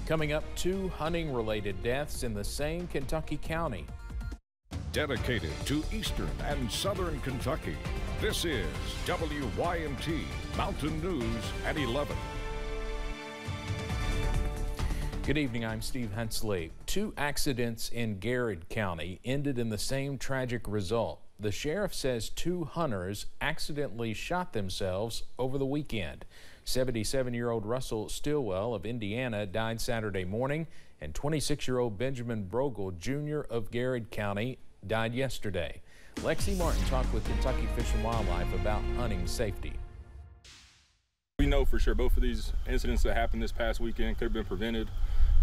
Coming up, 2 hunting-related deaths in the same Kentucky county. Dedicated to eastern and southern Kentucky, this is WYMT Mountain News at 11. Good evening, I'm Steve Hensley. 2 accidents in Garrett County ended in the same tragic result. The sheriff says 2 hunters accidentally shot themselves over the weekend. 77-year-old Russell Stillwell of Indiana died Saturday morning, and 26-year-old Benjamin Brogle Jr. of Garrett County died yesterday. Lexi Martin talked with Kentucky Fish and Wildlife about hunting safety. We know for sure both of these incidents that happened this past weekend could have been prevented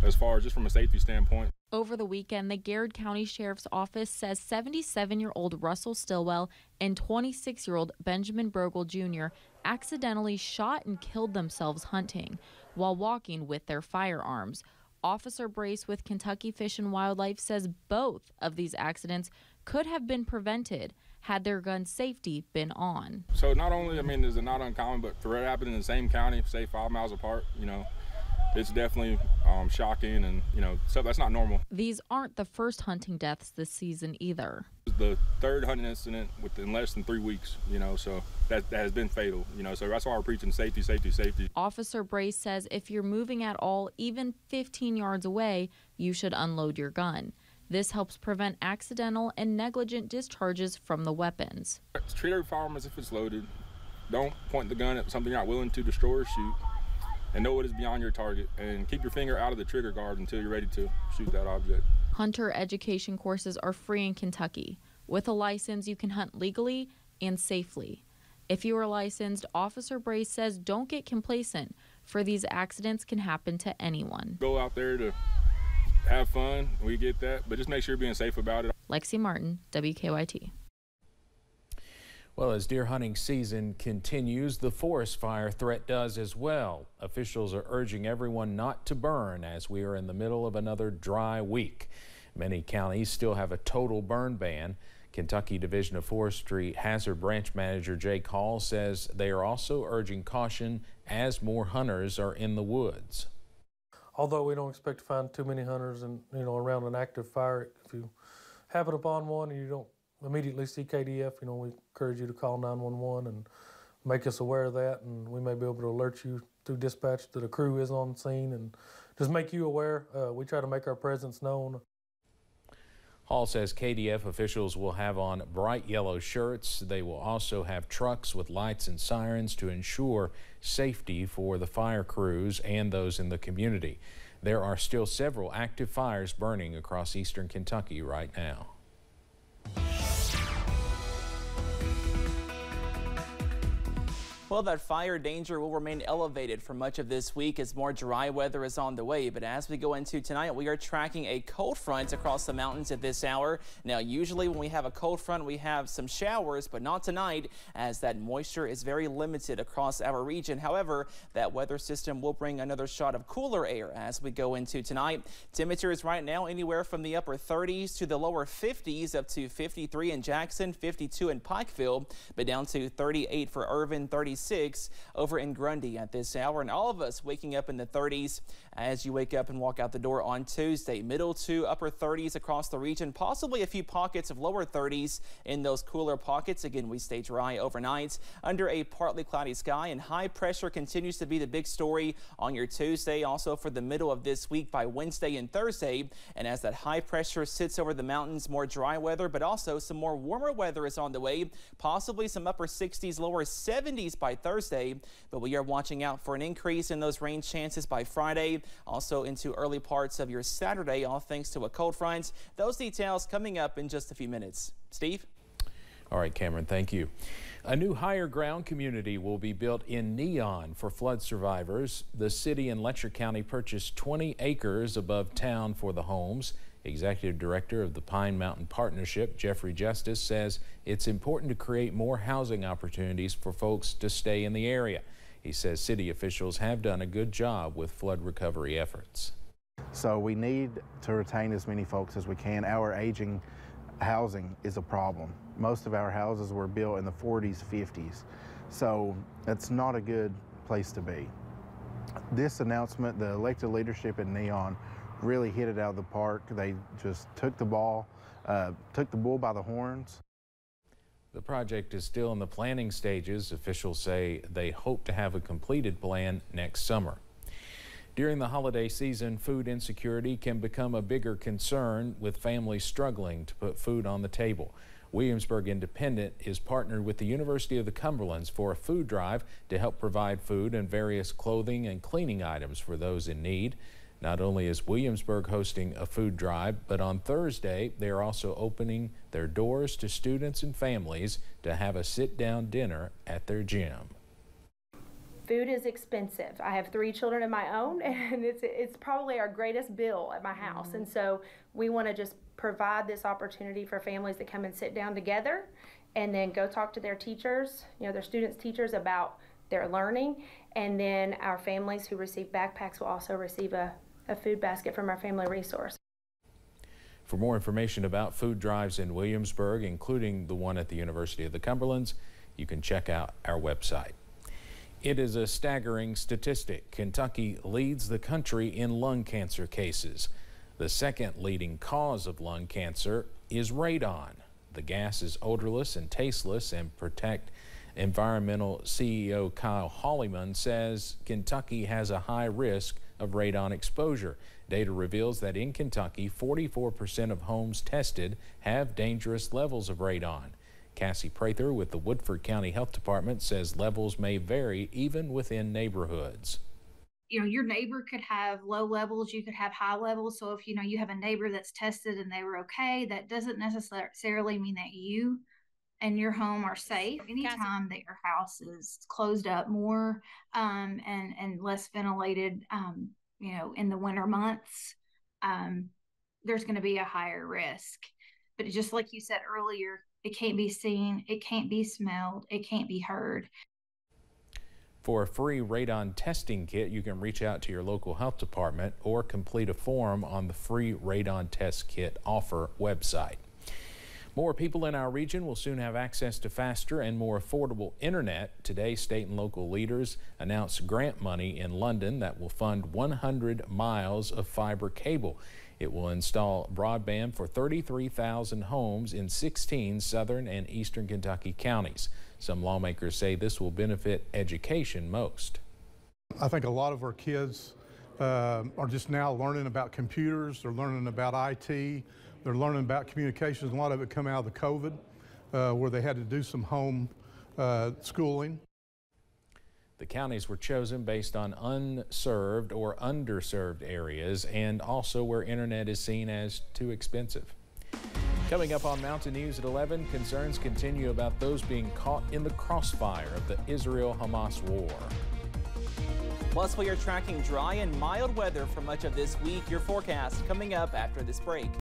as far as just from a safety standpoint. Over the weekend, the Garrett County Sheriff's Office says 77-year-old Russell Stillwell and 26-year-old Benjamin Brogle Jr. accidentally shot and killed themselves hunting while walking with their firearms. Officer Brace with Kentucky Fish and Wildlife says both of these accidents could have been prevented had their gun safety been on. So not only, is it not uncommon, but for it happening in the same county, say 5 miles apart, it's definitely shocking, and stuff that's not normal. These aren't the first hunting deaths this season either. It's the 3rd hunting incident within less than 3 weeks, so that has been fatal, so that's why we're preaching safety, safety, safety. Officer Brace says if you're moving at all, even 15 yards away, you should unload your gun. This helps prevent accidental and negligent discharges from the weapons. Treat every firearm as if it's loaded. Don't point the gun at something you're not willing to destroy or shoot. And know it is beyond your target, and keep your finger out of the trigger guard until you're ready to shoot that object. Hunter education courses are free in Kentucky. With a license, you can hunt legally and safely. If you are licensed, Officer Brace says don't get complacent, for these accidents can happen to anyone. Go out there to have fun, we get that, but just make sure you're being safe about it. Lexi Martin, WKYT. Well, as deer hunting season continues, the forest fire threat does as well. Officials are urging everyone not to burn as we are in the middle of another dry week. Many counties still have a total burn ban. Kentucky Division of Forestry Hazard Branch Manager Jake Hall says they are also urging caution as more hunters are in the woods. Although we don't expect to find too many hunters around an active fire, if you happen upon one and you don't immediately see KDF, we encourage you to call 911 and make us aware of that, and we may be able to alert you through dispatch that a crew is on scene and just make you aware. We try to make our presence known. Hall says KDF officials will have on bright yellow shirts. They will also have trucks with lights and sirens to ensure safety for the fire crews and those in the community. There are still several active fires burning across eastern Kentucky right now. Well, that fire danger will remain elevated for much of this week as more dry weather is on the way. But as we go into tonight, we are tracking a cold front across the mountains at this hour. Now, usually when we have a cold front, we have some showers, but not tonight as that moisture is very limited across our region. However, that weather system will bring another shot of cooler air as we go into tonight. Temperatures right now anywhere from the upper 30s to the lower 50s, up to 53 in Jackson, 52 in Pikeville, but down to 38 for Irvin, 36 over in Grundy at this hour, and all of us waking up in the 30s as you wake up and walk out the door on Tuesday. Middle to upper 30s across the region, possibly a few pockets of lower 30s in those cooler pockets. Again, we stay dry overnight under a partly cloudy sky, and high pressure continues to be the big story on your Tuesday, also for the middle of this week by Wednesday and Thursday. And as that high pressure sits over the mountains, more dry weather, but also some more warmer weather is on the way, possibly some upper 60s, lower 70s by Thursday, but we are watching out for an increase in those rain chances by Friday, also into early parts of your Saturday, all thanks to a cold front. Those details coming up in just a few minutes. Steve? All right, Cameron, thank you. A new higher ground community will be built in Neon for flood survivors. The city in Letcher County purchased 20 acres above town for the homes. Executive Director of the Pine Mountain Partnership, Jeffrey Justice, says it's important to create more housing opportunities for folks to stay in the area. He says city officials have done a good job with flood recovery efforts. So we need to retain as many folks as we can. Our aging housing is a problem. Most of our houses were built in the 40s, 50s. So it's not a good place to be. This announcement, the elected leadership in Neon really hit it out of the park. They just took the bull by the horns. The project is still in the planning stages. Officials say they hope to have a completed plan next summer. During the holiday season, food insecurity can become a bigger concern, with families struggling to put food on the table. Williamsburg Independent is partnered with the University of the Cumberlands for a food drive to help provide food and various clothing and cleaning items for those in need. Not only is Williamsburg hosting a food drive, but on Thursday, they are also opening their doors to students and families to have a sit-down dinner at their gym. Food is expensive. I have 3 children of my own, and it's probably our greatest bill at my house. And so we want to just provide this opportunity for families to come and sit down together and then go talk to their teachers, their students' teachers, about their learning. And then our families who receive backpacks will also receive a food basket from our family resource. For more information about food drives in Williamsburg, including the one at the University of the Cumberlands, you can check out our website. It is a staggering statistic. Kentucky leads the country in lung cancer cases. The second leading cause of lung cancer is radon. The gas is odorless and tasteless, and Protect Environmental CEO Kyle Holliman says Kentucky has a high risk of radon exposure. Data reveals that in Kentucky, 44% of homes tested have dangerous levels of radon. Cassie Prather with the Woodford County Health Department says levels may vary even within neighborhoods. Your neighbor could have low levels, you could have high levels. So if you have a neighbor that's tested and they were okay, that doesn't necessarily mean that you and your home are safe. Anytime that your house is closed up more and less ventilated, in the winter months, there's going to be a higher risk. But just like you said earlier, it can't be seen, it can't be smelled, it can't be heard. For a free radon testing kit, you can reach out to your local health department or complete a form on the free radon test kit offer website. More people in our region will soon have access to faster and more affordable internet. Today, state and local leaders announced grant money in London that will fund 100 miles of fiber cable. It will install broadband for 33,000 homes in 16 southern and eastern Kentucky counties. Some lawmakers say this will benefit education most. I think a lot of our kids are just now learning about computers, they're learning about IT, they're learning about communications. A lot of it come out of the COVID, where they had to do some home schooling. The counties were chosen based on unserved or underserved areas, and also where internet is seen as too expensive. Coming up on Mountain News at 11, concerns continue about those being caught in the crossfire of the Israel-Hamas war. Plus, we are tracking dry and mild weather for much of this week. Your forecast coming up after this break.